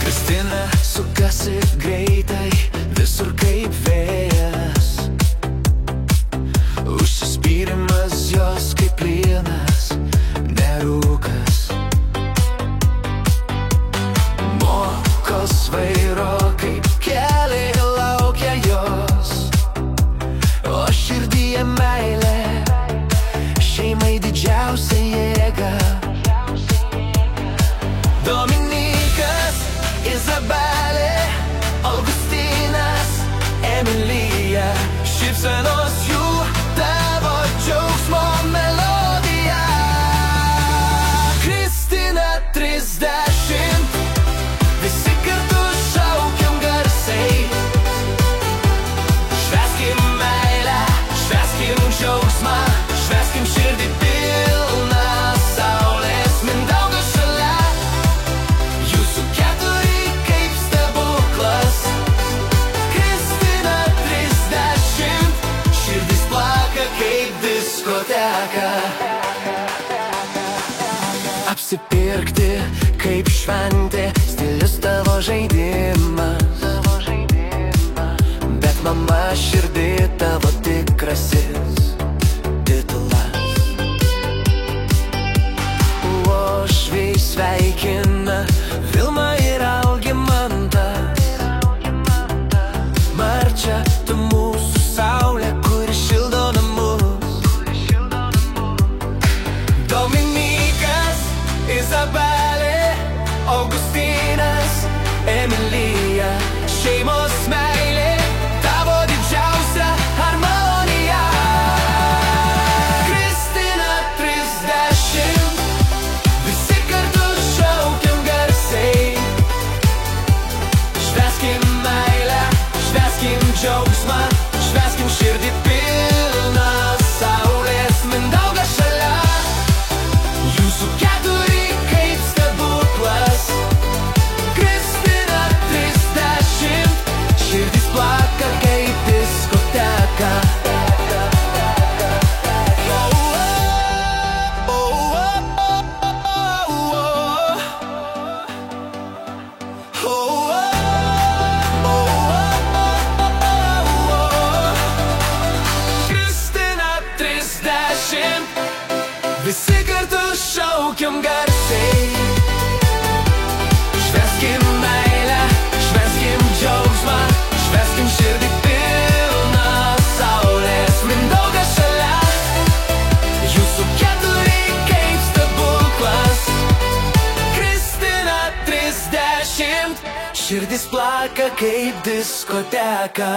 Kristina sukasi greitai, visur kaip vėjas. Užsispyrimas jos kaip plynas, nerūkas. Mokos vairo kaip keliai laukia jos, o širdyje meilė, šeimai didžiausia jėga. Dominikas, Izabelė, Augustinas, Emilija, šypsenos jų, tavo džiaugsmo melodija. Kristina 30, visi kartu šaukiam garsiai. Švęskim meilę, švęskim džiaugsmą, švęskim širdį pilną saulės. Mindaugas šalia, jūsų keturi kaip stebuklas. Kristina 30, širdis plaka kaip diskoteka. Apsipirkti kaip šventė, stilius tavo žaidimas. Bet mama širdį tavo tikrasis titulas. Uošviai sveikina Vilma ir Algimantas. Marčia, tu mūsų saulė, kuri šildo namus. Dominikas, Izabelė, Augustinas, Emilija, šeimos meilė, tavo didžiausia harmonija. Kristina 30, visi kartu šaukiam garsiai. Švęskim meilę, švęskim džiaugsmą, švęskim širdį pilną saulės. Mindaugas šalia, jūsų keturi kaip stebuklas. Kristina 30, širdis plaka kaip diskoteka. Kristina 30, visi kartu šaukiam garsiai. Švęskim meilę, švęskim džiaugsmą, švęskim širdį pilną saulės. Mindaugas šalia, jūsų keturi kaip stebuklas. Kristina 30, širdis plaka kaip diskoteka.